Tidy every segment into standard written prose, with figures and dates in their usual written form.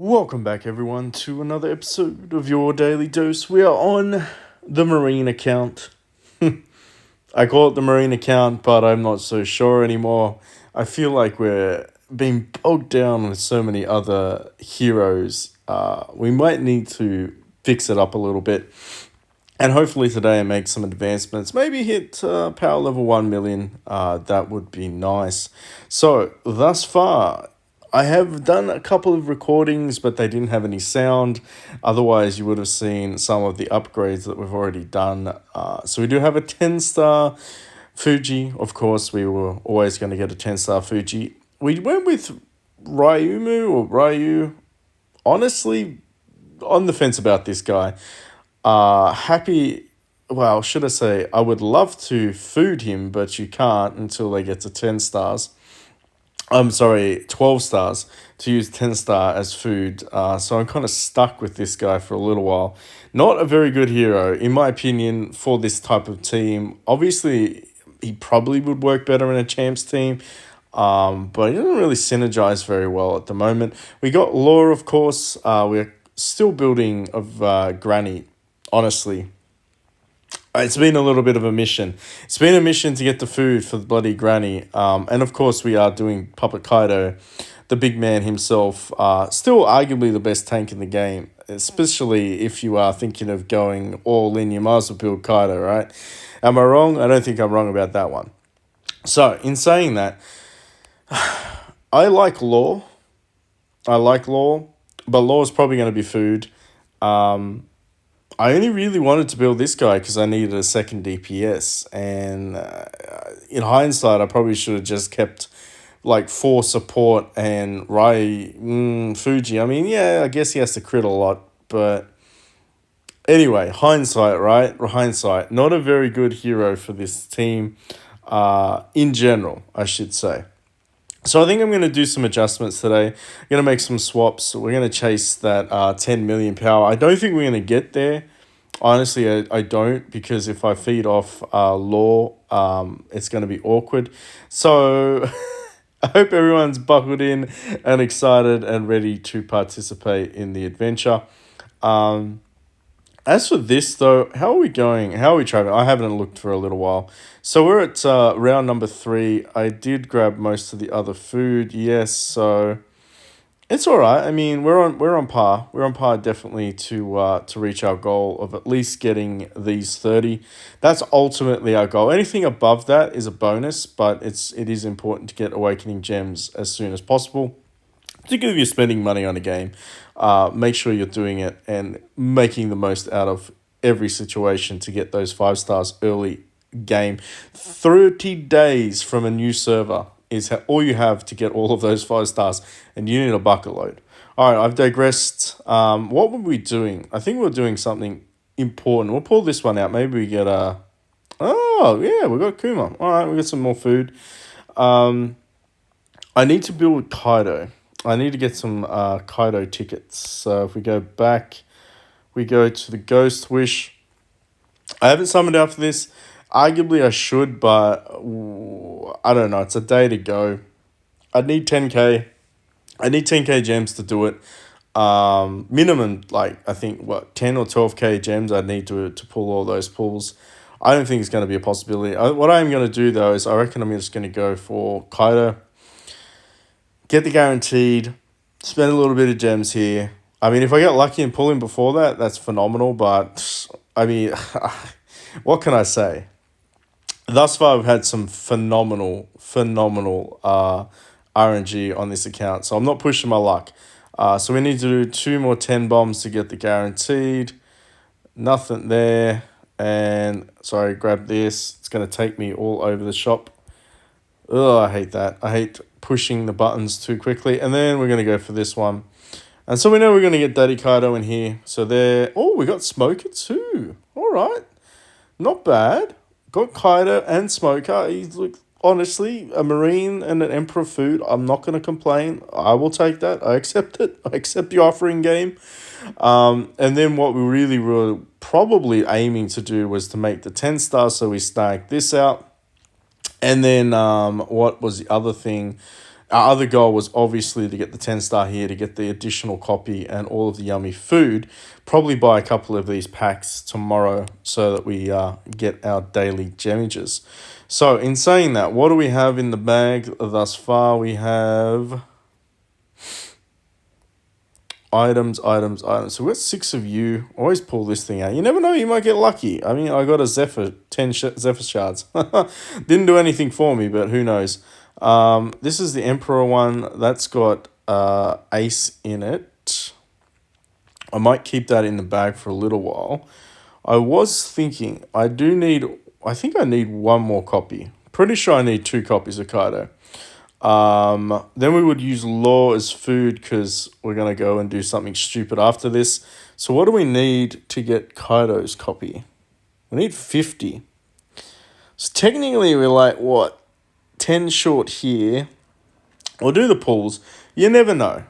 Welcome back, everyone, to another episode of your Daily Dose. We are on the Marine account. I call it the Marine account, but I'm not so sure anymore. I feel like we're being bogged down with so many other heroes. We might need to fix it up a little bit. And hopefully today I make some advancements. Maybe hit power level 1 million. That would be nice. So, thus far, I have done a couple of recordings, but they didn't have any sound. Otherwise, you would have seen some of the upgrades that we've already done. So we do have a 10-star Fuji. Of course, we were always going to get a 10-star Fuji. We went with Ryu. Honestly, on the fence about this guy. Happy, well, should I say, I would love to food him, but you can't until they get to 10 stars. I'm sorry, 12 stars to use 10 star as food. So I'm kind of stuck with this guy for a little while. Not a very good hero, in my opinion, for this type of team. Obviously, he probably would work better in a champs team. But he doesn't really synergize very well at the moment. We got Law, of course. We're still building of Granny, honestly. It's been a little bit of a mission. It's been a mission to get the food for the bloody granny. And of course we are doing Puppet Kaido, the big man himself. Still arguably the best tank in the game, especially if you are thinking of going all in. You might as well build Kaido, right? Am I wrong? I don't think I'm wrong about that one. So in saying that, I like Law. But Law is probably going to be food. I only really wanted to build this guy because I needed a second DPS. And in hindsight, I probably should have just kept like 4 support and Fuji. I mean, yeah, I guess he has to crit a lot. But anyway, hindsight, right? Hindsight. Not a very good hero for this team in general, I should say. So I think I'm going to do some adjustments today. I'm going to make some swaps. We're going to chase that 10 million power. I don't think we're going to get there. Honestly, I don't, because if I feed off Law, it's going to be awkward. So I hope everyone's buckled in and excited and ready to participate in the adventure. As for this, though, how are we going? How are we traveling? I haven't looked for a little while. So we're at round number 3. I did grab most of the other food, yes, so it's all right. I mean, we're on par. We're on par definitely to reach our goal of at least getting these 30. That's ultimately our goal. Anything above that is a bonus, but it is important to get Awakening Gems as soon as possible. Particularly if you're spending money on a game, make sure you're doing it and making the most out of every situation to get those 5 stars early game. 30 days from a new server is all you have to get all of those 5 stars, and you need a bucket load. All right, I've digressed. What were we doing? I think we we're doing something important. We'll pull this one out. Maybe we get a... Oh, yeah, we got Kuma. All right, we got some more food. I need to build Kaido. I need to get some Kaido tickets. So if we go back, we go to the Ghost Wish. I haven't summoned out for this. Arguably I should, but I don't know. It's a day to go. I need 10k. I need 10k gems to do it. Minimum, like, I think, 10 or 12k gems I need to pull all those pulls. I don't think it's going to be a possibility. What I'm going to do, though, is I reckon I'm just going to go for Kaido. Get the guaranteed, spend a little bit of gems here. I mean, if I get lucky and pull him before that, that's phenomenal. But, I mean, what can I say? Thus far, we've had some phenomenal RNG on this account. So I'm not pushing my luck. So we need to do 2 more 10 bombs to get the guaranteed. Nothing there. And, sorry, grab this. It's going to take me all over the shop. Oh, I hate that. I hate pushing the buttons too quickly. And then we're going to go for this one. And so we know we're going to get Daddy Kaido in here. So there. Oh, we got Smoker too. All right. Not bad. Got Kaido and Smoker. He's, like, honestly, a Marine and an Emperor food. I'm not going to complain. I will take that. I accept it. I accept the offering game. And then what we really were probably aiming to do was to make the 10 stars. So we snag this out. And then what was the other thing Our other goal was obviously to get the 10-star here, to get the additional copy and all of the yummy food. Probably buy a couple of these packs tomorrow so that we get our daily gemmages. So in saying that, what do we have in the bag thus far? We have items. So we've got 6 of you. Always pull this thing out. You never know, you might get lucky. I mean, I got a Zephyr, 10 Zephyr shards. Didn't do anything for me, but who knows. This is the Emperor one. That's got Ace in it. I might keep that in the bag for a little while. I was thinking, I think I need one more copy. Pretty sure I need 2 copies of Kaido. Then we would use Law as food because we're going to go and do something stupid after this. So what do we need to get Kaido's copy? We need 50. So technically we're like, what? 10 short here. We'll do the pulls. You never know.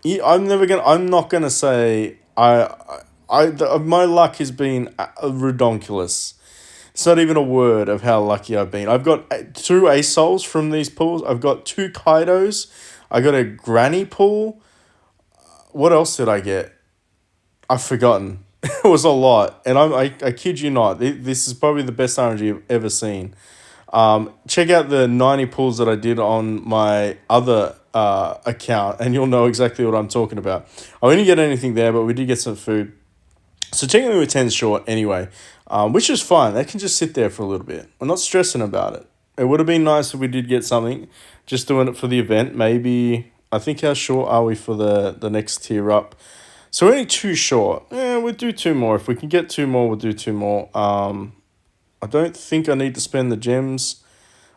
I'm not going to say, my luck has been redonkulous. It's not even a word of how lucky I've been. I've got 2 Ace Souls from these pulls. I've got 2 Kaidos. I got a Granny pull. What else did I get? I've forgotten. It was a lot. And I kid you not. This is probably the best RNG I've ever seen. Check out the 90 pulls that I did on my other account, and you'll know exactly what I'm talking about. I didn't get anything there, but we did get some food. So technically we're 10 short anyway, which is fine. They can just sit there for a little bit. We're not stressing about it. It would have been nice if we did get something, just doing it for the event. Maybe, I think how short are we for the next tier up? So we're only 2 short. Yeah, we'll do 2 more. If we can get 2 more, we'll do 2 more. I don't think I need to spend the gems.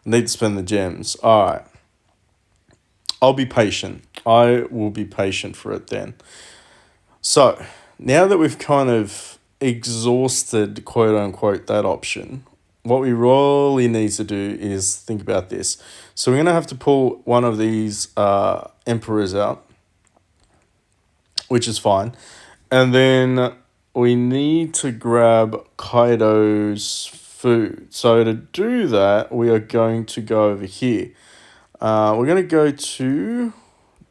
I need to spend the gems. All right. I'll be patient. I will be patient for it then. So now that we've kind of exhausted, quote unquote, that option, what we really need to do is think about this. So we're going to have to pull one of these Emperors out, which is fine. And then we need to grab Kaido's food. So to do that, we are going to go over here. We're going to go to,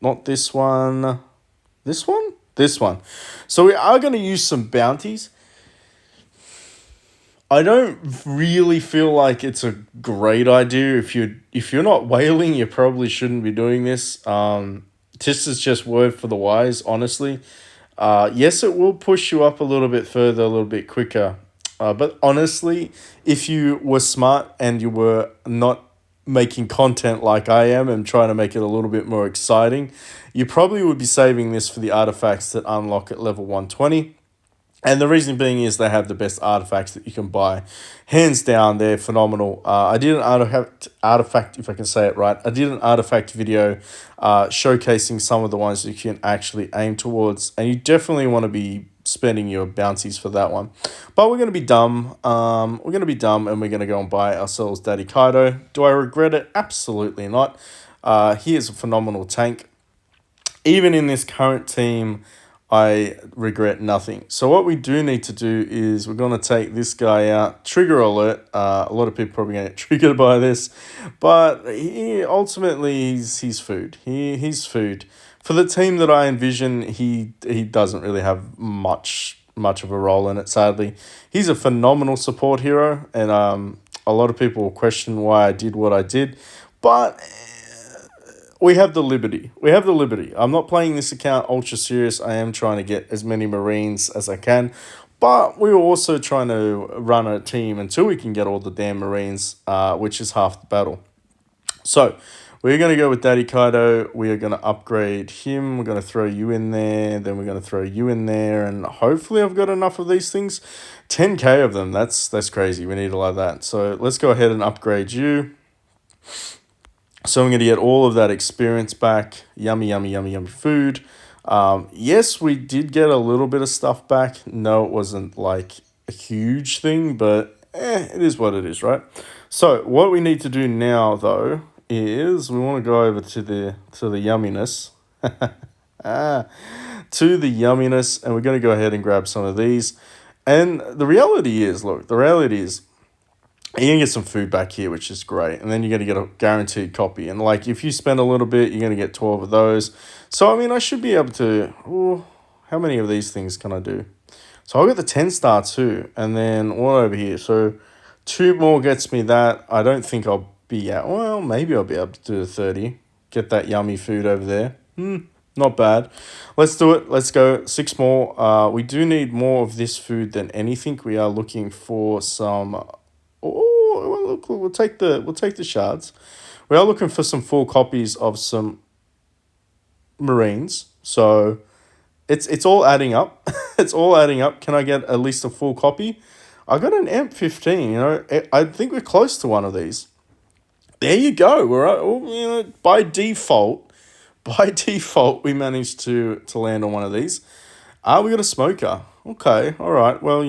not this one, this one? This one. So we are going to use some bounties. I don't really feel like it's a great idea. If you're not whaling, you probably shouldn't be doing this. This is just word for the wise, honestly. Yes, it will push you up a little bit further, a little bit quicker. But honestly, if you were smart and you were not making content like I am and trying to make it a little bit more exciting, you probably would be saving this for the artifacts that unlock at level 120. And the reason being is they have the best artifacts that you can buy. Hands down, they're phenomenal. I did an artifact, if I can say it right. I did an artifact video showcasing some of the ones that you can actually aim towards. And you definitely want to be spending your bounties for that one. But we're going to be dumb. And we're going to go and buy ourselves Daddy Kaido. Do I regret it? Absolutely not. He is a phenomenal tank. Even in this current team, I regret nothing. So what we do need to do is we're going to take this guy out. Trigger alert. A lot of people probably going to get triggered by this. But ultimately, he's food. He's food. For the team that I envision, he doesn't really have much of a role in it, sadly. He's a phenomenal support hero. And a lot of people will question why I did what I did. But we have the liberty. I'm not playing this account ultra serious. I am trying to get as many Marines as I can. But we're also trying to run a team until we can get all the damn Marines, which is half the battle. So we're going to go with Daddy Kaido. We are going to upgrade him. We're going to throw you in there. Then we're going to throw you in there. And hopefully I've got enough of these things. 10k of them. That's crazy. We need a lot of that. So let's go ahead and upgrade you. So I'm going to get all of that experience back. Yummy food. Yes, we did get a little bit of stuff back. No, it wasn't like a huge thing, but it is what it is, right? So what we need to do now, though, is we want to go over to the yumminess. To the yumminess, and we're going to go ahead and grab some of these. And the reality is, you're gonna get some food back here, which is great. And then you're gonna get a guaranteed copy. And like if you spend a little bit, you're gonna get 12 of those. So I mean I should be able to how many of these things can I do? So I'll get the 10 star too. And then what over here? So two more gets me that. I don't think I'll be at well, maybe I'll be able to do the 30. Get that yummy food over there. Not bad. Let's do it. Let's go. Six more. We do need more of this food than anything. We are looking for some. Oh, well, look, we'll take the shards. We are looking for some full copies of some Marines. So it's all adding up. It's all adding up. Can I get at least a full copy? I got an amp 15. I think we're close to one of these. There you go. By default, we managed to land on one of these. We got a smoker. Okay, all right. Well,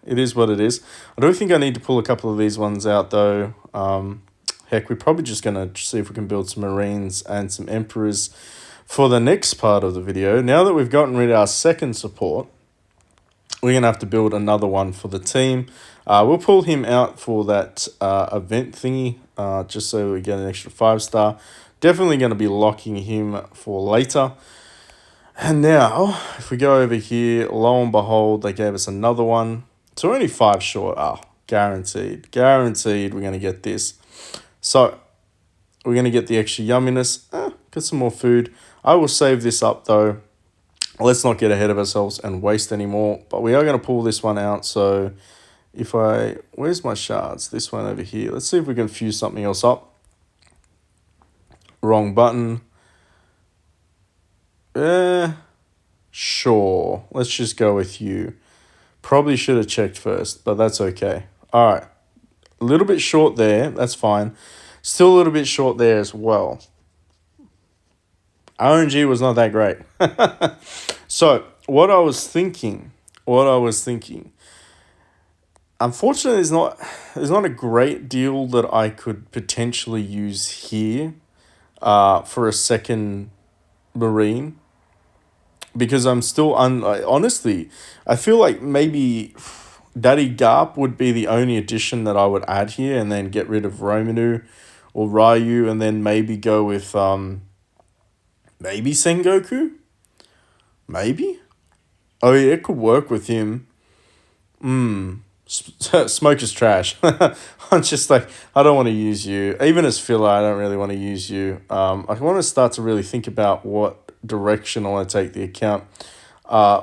it is what it is. I don't think I need to pull a couple of these ones out, though. Heck, we're probably just going to see if we can build some Marines and some Emperors for the next part of the video. Now that we've gotten rid of our second support, we're going to have to build another one for the team. We'll pull him out for that event thingy, just so we get an extra 5-star. Definitely going to be locking him for later. And now, if we go over here, lo and behold, they gave us another one. So we're only 5 short. Guaranteed. Guaranteed we're going to get this. So, we're going to get the extra yumminess. Get some more food. I will save this up, though. Let's not get ahead of ourselves and waste any more. But we are going to pull this one out. So, where's my shards? This one over here. Let's see if we can fuse something else up. Wrong button. Sure. Let's just go with you. Probably should have checked first, but that's okay. All right. A little bit short there. That's fine. Still a little bit short there as well. RNG was not that great. So, what I was thinking, unfortunately, there's not a great deal that I could potentially use here for a second Marine. Because I'm still honestly, I feel like maybe Daddy Garp would be the only addition that I would add here, and then get rid of Romanu or Ryu, and then maybe go with maybe Sengoku. Maybe. Oh yeah, it could work with him. Smoke is trash. I'm just like, I don't want to use you. Even as filler, I don't really want to use you. I want to start to really think about what direction I want to take the account.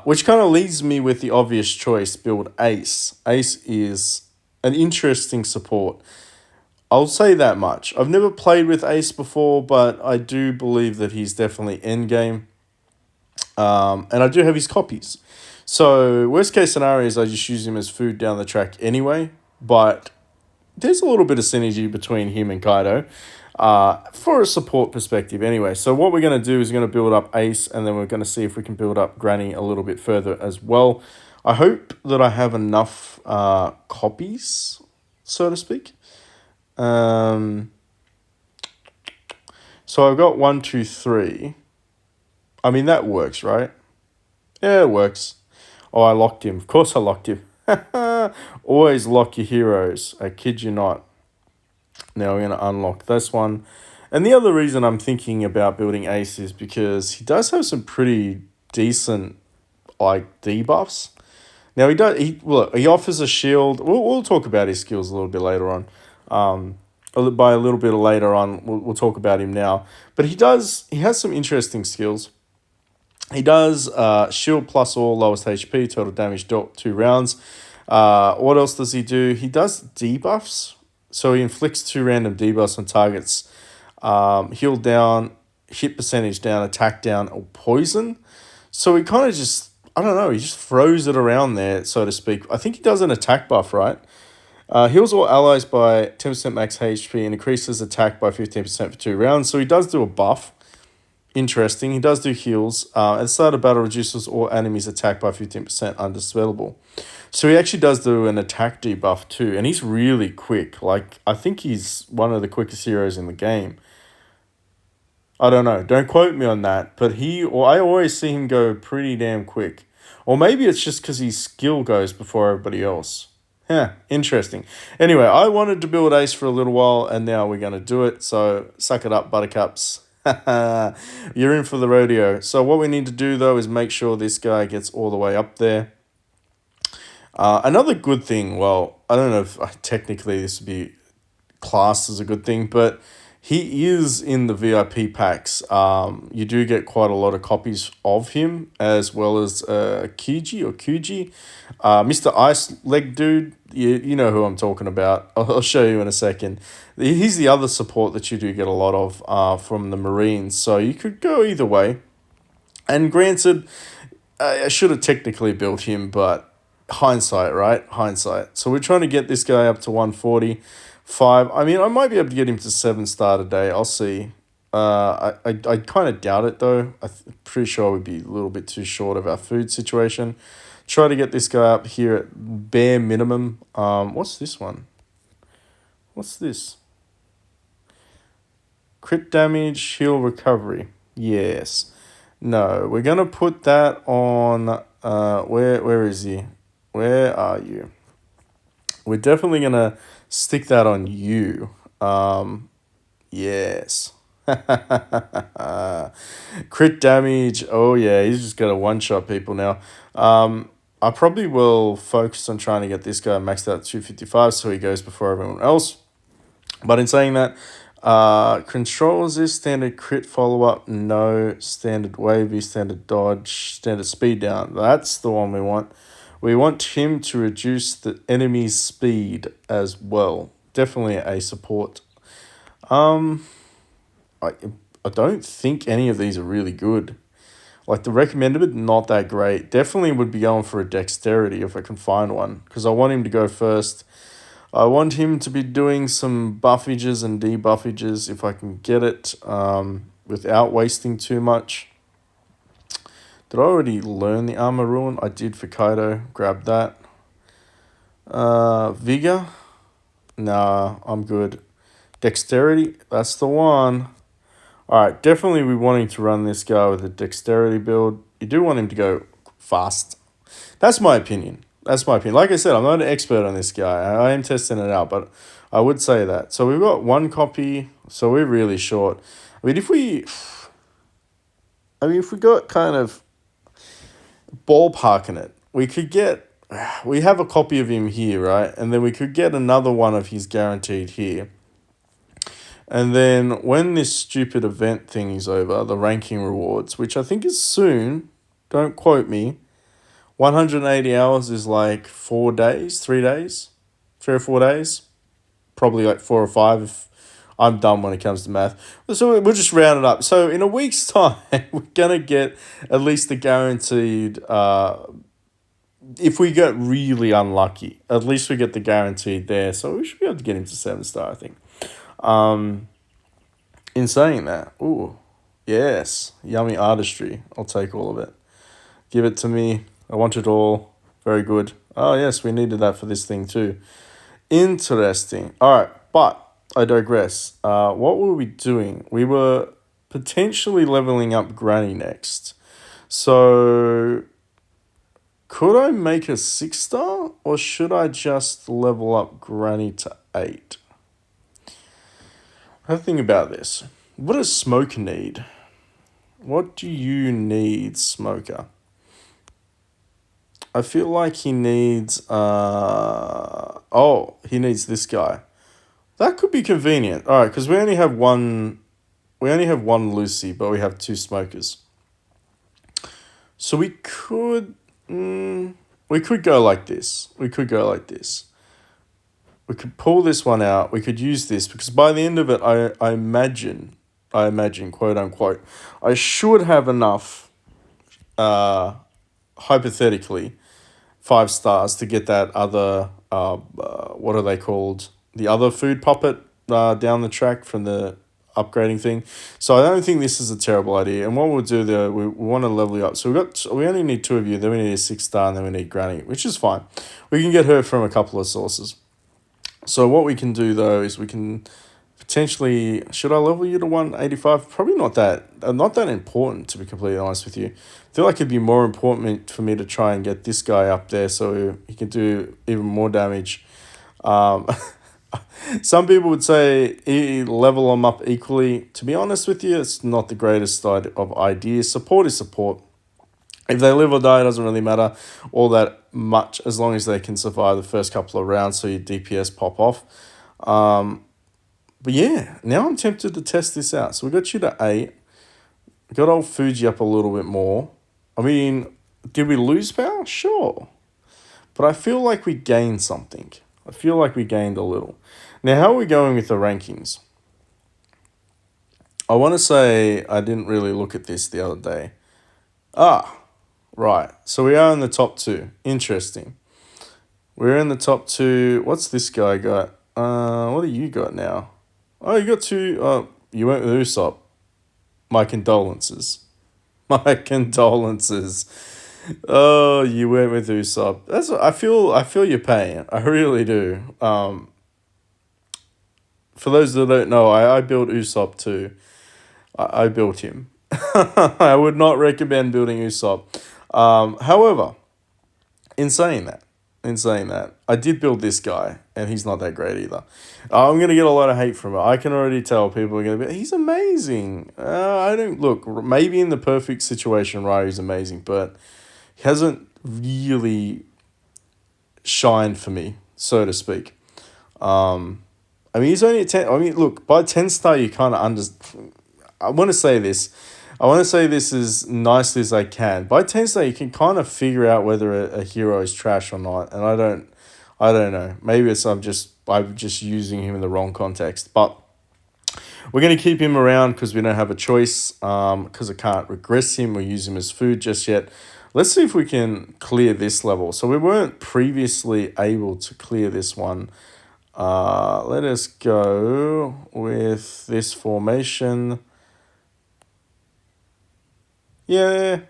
Which kind of leads me with the obvious choice, build Ace. Ace is an interesting support. I'll say that much. I've never played with Ace before, but I do believe that he's definitely endgame. And I do have his copies. So, worst case scenario is I just use him as food down the track anyway. But there's a little bit of synergy between him and Kaido. For a support perspective anyway. So what we're going to do is we're going to build up Ace, and then we're going to see if we can build up Granny a little bit further as well. I hope that I have enough copies, so to speak. So I've got 1, 2, 3. I mean, that works, right? Yeah, it works. Oh, I locked him. Of course I locked him. Always lock your heroes. I kid you not. Now we're going to unlock this one. And the other reason I'm thinking about building Ace is because he does have some pretty decent, debuffs. Now, he offers a shield. We'll talk about his skills a little bit later on. By a little bit later on, we'll talk about him now. But he has some interesting skills. He does shield plus all, lowest HP, total damage dealt 2 rounds. What else does he do? He does debuffs. So he inflicts 2 random debuffs on targets. Heal down, hit percentage down, attack down, or poison. So he kind of just, I don't know, he just throws it around there, so to speak. I think he does an attack buff, right? Heals all allies by 10% max HP and increases attack by 15% for 2 rounds. So he does do a buff. Interesting. He does do heals. At the start of battle, reduces all enemies' attack by 15% undispellable. So he actually does do an attack debuff too. And he's really quick. I think he's one of the quickest heroes in the game. I don't know. Don't quote me on that. But I always see him go pretty damn quick. Or maybe it's just because his skill goes before everybody else. Yeah, interesting. Anyway, I wanted to build Ace for a little while, and now we're going to do it. So suck it up, buttercups. You're in for the rodeo. So what we need to do, though, is make sure this guy gets all the way up there. Another good thing, well, I don't know if technically this would be classed as a good thing, but he is in the VIP packs. You do get quite a lot of copies of him, as well as Kuji. Mr. Ice Leg Dude, you know who I'm talking about. I'll show you in a second. He's the other support that you do get a lot of from the Marines, so you could go either way. And granted, I should have technically built him, but hindsight, right? Hindsight. So we're trying to get this guy up to 145. I mean, I might be able to get him to 7-star today. I'll see. I kind of doubt it, though. I'm pretty sure we'd be a little bit too short of our food situation. Try to get this guy up here at bare minimum. What's this one? What's this? Crit damage, heal recovery. Yes. No, we're gonna put that on. Where is he? Where are you? We're definitely gonna stick that on you. Yes. Crit damage. Oh yeah, he's just gonna one shot people now. I probably will focus on trying to get this guy maxed out at 255 so he goes before everyone else. But in saying that, control resist, standard crit follow up, no, standard wavy, standard dodge, standard speed down. That's the one we want. We want him to reduce the enemy's speed as well. Definitely a support. I I don't think any of these are really good. Like the recommended, but not that great. Definitely would be going for a dexterity if I can find one, because I want him to go first. I want him to be doing some buffages and debuffages if I can get it, without wasting too much. Did I already learn the armor ruin? I did for Kaido. Grab that. Vigor? Nah, I'm good. Dexterity? That's the one. Alright, definitely we wanting to run this guy with a dexterity build. You do want him to go fast. That's my opinion. That's my opinion. Like I said, I'm not an expert on this guy. I am testing it out, but I would say that. So we've got one copy, so we're really short. I mean, if we got kind of ballparking it, we have a copy of him here, right? And then we could get another one of his guaranteed here. And then when this stupid event thing is over, the ranking rewards, which I think is soon, don't quote me, 180 hours is like 4 days, 3 days, 3 or 4 days, probably like 4 or 5 if I'm dumb when it comes to math. So we'll just round it up. So in a week's time, we're going to get at least the guaranteed, if we get really unlucky, at least we get the guaranteed there. So we should be able to get him to 7-star, I think. In saying that, ooh, yes, yummy artistry. I'll take all of it. Give it to me. I want it all. Very good. Oh, yes, we needed that for this thing too. Interesting. All right, but I digress. What were we doing? We were potentially leveling up Granny next. So could I make a 6-star, or should I just level up Granny to 8? Have a think about this. What does Smoker need? What do you need, Smoker? I feel like he needs, he needs this guy. That could be convenient. All right, because we only have one Lucy, but we have 2 smokers. So we could go like this. We could pull this one out. We could use this because by the end of it, I imagine, quote unquote, I should have enough, hypothetically, 5 stars to get that other, what are they called? The other food puppet down the track from the upgrading thing. So I don't think this is a terrible idea. And what we'll do there, we want to level you up. So we only need 2 of you. Then we need a 6-star, and then we need Granny, which is fine. We can get her from a couple of sources. So what we can do though is we can Potentially, should I level you to 185? Probably not that important, to be completely honest with you. I feel like it'd be more important for me to try and get this guy up there so he can do even more damage. Um, some people would say level them up equally. To be honest with you, it's not the greatest of ideas. Support is support. If they live or die, it doesn't really matter all that much as long as they can survive the first couple of rounds so your DPS pop off. But yeah, now I'm tempted to test this out. So we got you to 8. We got old Fuji up a little bit more. I mean, did we lose power? Sure. But I feel like we gained something. I feel like we gained a little. Now, how are we going with the rankings? I want to say I didn't really look at this the other day. Right. So we are in the top 2. Interesting. We're in the top 2. What's this guy got? What do you got now? Oh, you got 2. You went with Usopp. My condolences. My condolences. Oh, you went with Usopp. That's what I feel. I feel your pain. I really do. For those that don't know, I built Usopp too. I built him. I would not recommend building Usopp. However, in saying that, I did build this guy, and he's not that great either. I'm going to get a lot of hate from it. I can already tell people are going to be, he's amazing. I don't, look, maybe in the perfect situation, Ryu's amazing, but he hasn't really shined for me, so to speak. I mean, he's only at 10. I mean, look, by 10 star, you kind of I want to say this. I want to say this as nicely as I can. By 10 star, you can kind of figure out whether a hero is trash or not. And I don't know. Maybe I'm just using him in the wrong context. But we're going to keep him around because we don't have a choice. Because I can't regress him or use him as food just yet. Let's see if we can clear this level. So we weren't previously able to clear this one. Let us go with this formation. Yeah,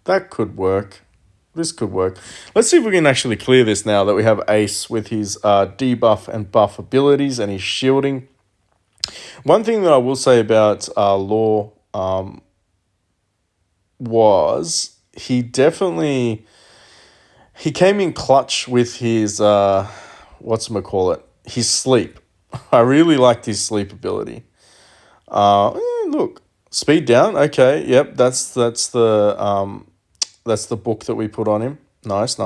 that could work. This could work. Let's see if we can actually clear this now that we have Ace with his debuff and buff abilities and his shielding. One thing that I will say about Law was he came in clutch with his his sleep. I really liked his sleep ability. Look, speed down. Okay, yep, that's the book that we put on him. Nice.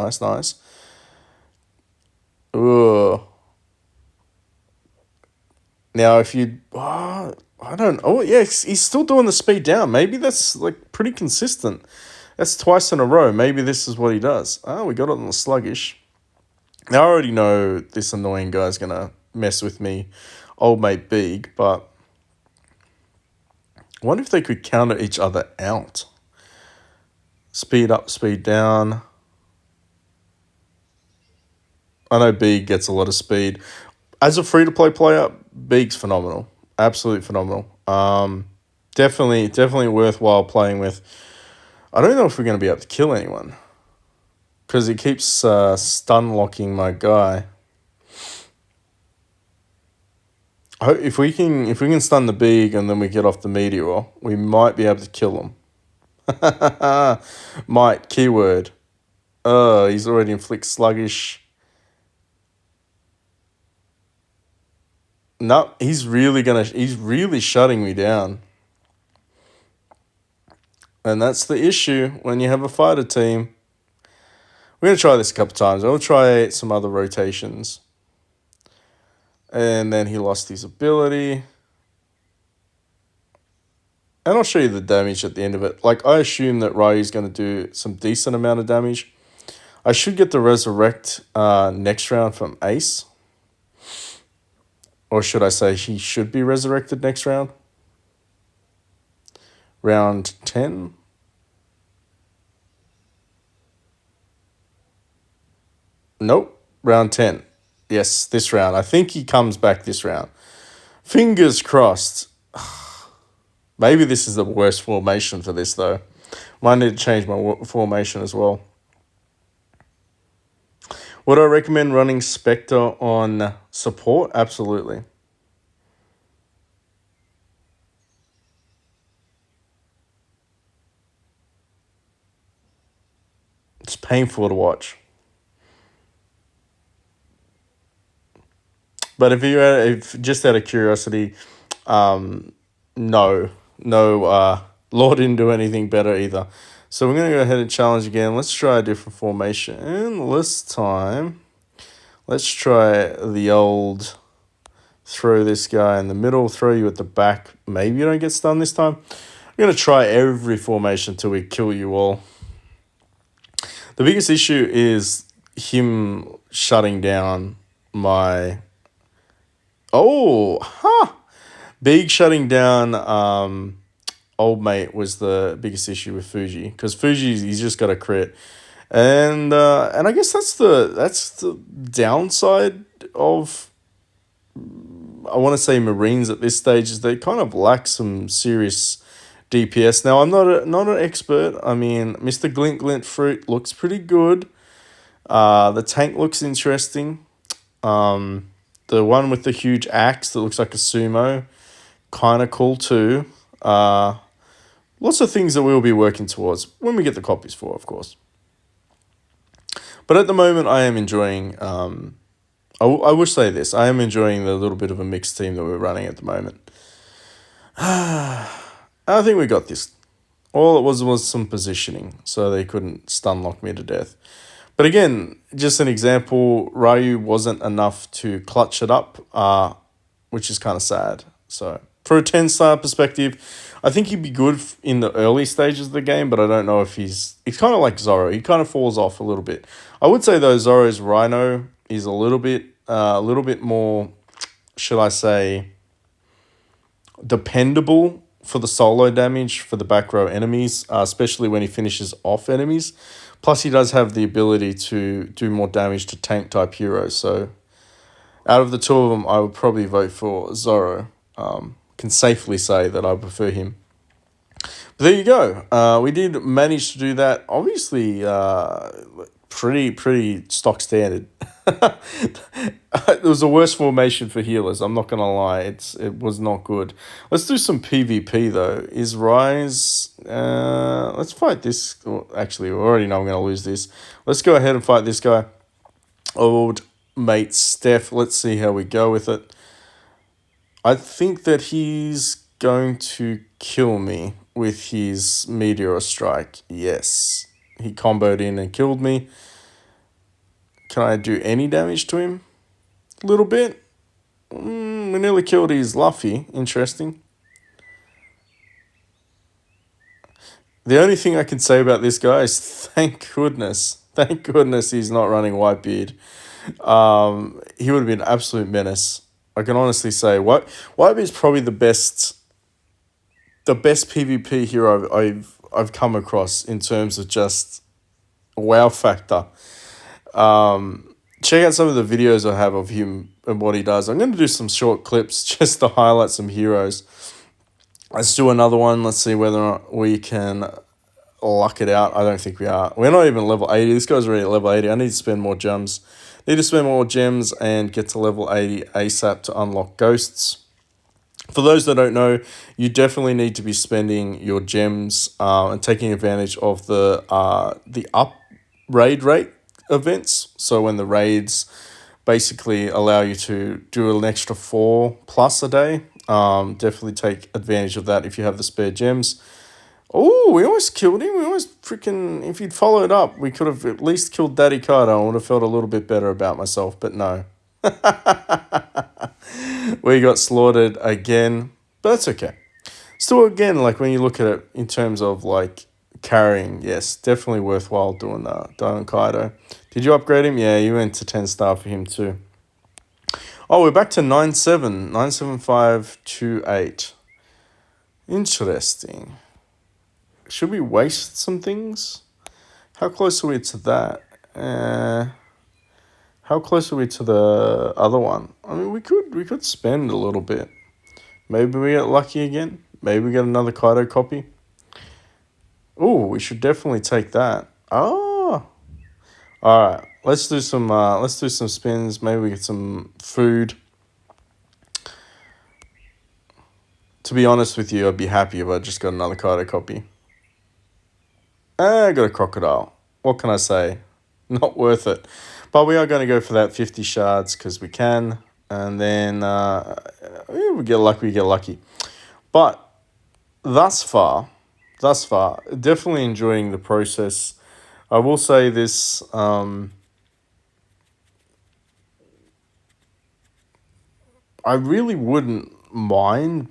Ugh. Now, if you, I don't. Oh, yeah, he's still doing the speed down. Maybe that's like pretty consistent. That's twice in a row. Maybe this is what he does. Oh, we got it on the sluggish. Now, I already know this annoying guy's gonna mess with me, old mate Big, but I wonder if they could counter each other out. Speed up, speed down. I know Big gets a lot of speed. As a free-to-play player, Big's phenomenal. Absolutely phenomenal. Definitely worthwhile playing with. I don't know if we're going to be able to kill anyone. Because he keeps stun locking my guy. If we can stun the Big and then we get off the meteor, we might be able to kill him. Might, keyword. He's already inflict sluggish. No, he's really shutting me down. And that's the issue when you have a fighter team. We're going to try this a couple times. I'll try some other rotations. And then he lost his ability. And I'll show you the damage at the end of it. Like, I assume that Ryu's going to do some decent amount of damage. I should get the Resurrect next round from Ace. Or should I say he should be resurrected next round? Round 10? Nope. Round 10. Yes, this round. I think he comes back this round. Fingers crossed. Maybe this is the worst formation for this, though. Might need to change my formation as well. Would I recommend running Spectre on support? Absolutely. painful to watch. But if just out of curiosity, no, no, Law didn't do anything better either. So we're gonna go ahead and challenge again. Let's try a different formation. And this time, let's try the old throw this guy in the middle, throw you at the back. Maybe you don't get stunned this time. I'm gonna try every formation till we kill you all. The biggest issue is him shutting down my. Oh, ha! Big shutting down old mate was the biggest issue with Fuji, because Fuji, he's just got a crit. And I guess that's the downside of, I want to say, Marines at this stage, is they kind of lack some serious DPS. Now, I'm not an expert. I mean, Mr. Glint Fruit looks pretty good. The tank looks interesting. The one with the huge axe that looks like a sumo, kind of cool too. Lots of things that we'll be working towards when we get the copies for, of course. But at the moment, I am enjoying. I will say this: I am enjoying the little bit of a mixed team that we're running at the moment. I think we got this. All it was some positioning, so they couldn't stun lock me to death. But again, just an example, Ryu wasn't enough to clutch it up, which is kind of sad. So, for a 10-star perspective, I think he'd be good in the early stages of the game, but I don't know if he's kind of like Zoro. He kind of falls off a little bit. I would say, though, Zoro's Rhino is a little bit more, should I say, dependable for the solo damage for the back row enemies, especially when he finishes off enemies. Plus, he does have the ability to do more damage to tank type heroes. So, out of the two of them, I would probably vote for Zoro. Can safely say that I prefer him. But there you go. We did manage to do that. Obviously, pretty stock standard. It was the worst formation for healers. I'm not gonna lie. It was not good. Let's do some PvP though. Is Rise? Let's fight this. Actually, we already know I'm gonna lose this. Let's go ahead and fight this guy. Old mate Steph. Let's see how we go with it. I think that he's going to kill me with his Meteor Strike. Yes, he comboed in and killed me. Can I do any damage to him? A little bit. We nearly killed his Luffy. Interesting. The only thing I can say about this guy is thank goodness he's not running Whitebeard. He would have been an absolute menace. I can honestly say Whitebeard is probably the best PvP hero I've come across in terms of just wow factor. Check out some of the videos I have of him and what he does. I'm going to do some short clips just to highlight some heroes. Let's do another one. Let's see whether or not we can luck it out. I don't think we are. We're not even level 80. This guy's already at level 80. I need to spend more gems. Need to spend more gems and get to level 80 ASAP to unlock ghosts. For those that don't know, you definitely need to be spending your gems and taking advantage of the up raid rate events. So when the raids basically allow you to do an extra 4+ a day, definitely take advantage of that if you have the spare gems. Oh, we almost killed him. We almost freaking, if he'd followed up, we could have at least killed Daddy Carter. I would have felt a little bit better about myself, but no. We got slaughtered again, but that's okay. Still, again, like when you look at it in terms of like carrying, yes, definitely worthwhile doing Kaido. Did you upgrade him? Yeah, you went to 10-star for him too. Oh, we're back to 9.7, 9.7528. Interesting. Should we waste some things? How close are we to that? How close are we to the other one? I mean, we could spend a little bit. Maybe we get lucky again. Maybe we get another Kaido copy. Oh, we should definitely take that. Oh, all right. Let's do some spins. Maybe we get some food. To be honest with you, I'd be happy if I just got another Kaido copy. I got a crocodile. what can I say? Not worth it. But we are going to go for that 50 shards because we can. And then we get lucky, we get lucky. But thus far, definitely enjoying the process. I will say this. I really wouldn't mind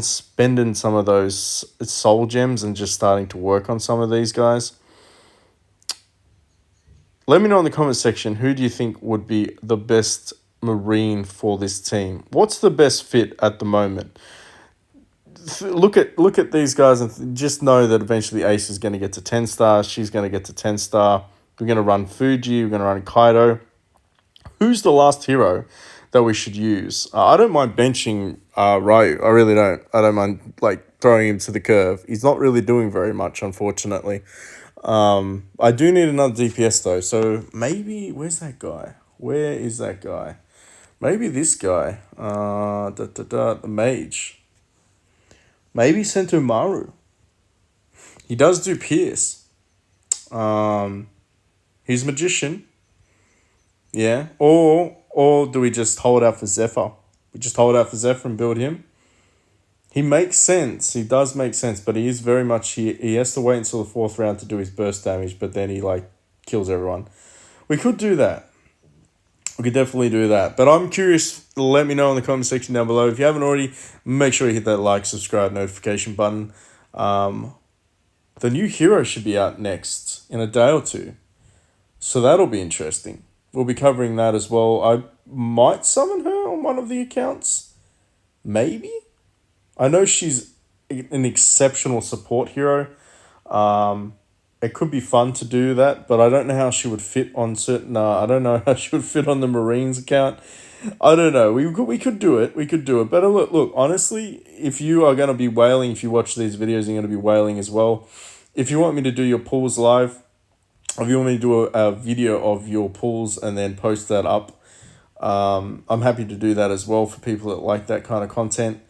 spending some of those soul gems and just starting to work on some of these guys. Let me know in the comment section, who do you think would be the best Marine for this team? What's the best fit at the moment? Look at these guys and just know that eventually Ace is going to get to 10 stars. She's going to get to 10 star. We're going to run Fuji. We're going to run Kaido. Who's the last hero that we should use? I don't mind benching Ryu. I really don't. I don't mind like throwing him to the curve. He's not really doing very much, unfortunately. I do need another DPS though. So maybe where's that guy? Where is that guy? Maybe this guy. The mage. Maybe Sentomaru. He does do Pierce. He's magician. Yeah. Or do we just hold out for Zephyr? We just hold out for Zephyr and build him. He makes sense. He does make sense, but he is very much he has to wait until the 4th round to do his burst damage, but then he like kills everyone. We could do that. We could definitely do that. But I'm curious. Let me know in the comment section down below. If you haven't already, make sure you hit that like, subscribe, notification button. The new hero should be out next in a day or two. So that'll be interesting. We'll be covering that as well. I might summon her on one of the accounts. Maybe? I know she's an exceptional support hero. It could be fun to do that, but I don't know how she would fit on certain... I don't know how she would fit on the Marines account. I don't know. We could do it. We could do it. But look, honestly, if you are going to be whaling, if you watch these videos, you're going to be whaling as well. If you want me to do your pulls live, if you want me to do a video of your pulls and then post that up, I'm happy to do that as well for people that like that kind of content.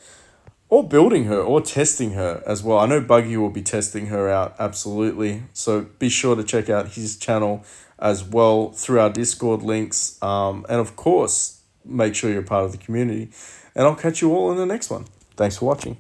Or building her, or testing her as well. I know Buggy will be testing her out, absolutely. So be sure to check out his channel as well through our Discord links. And of course, make sure you're part of the community. And I'll catch you all in the next one. Thanks for watching.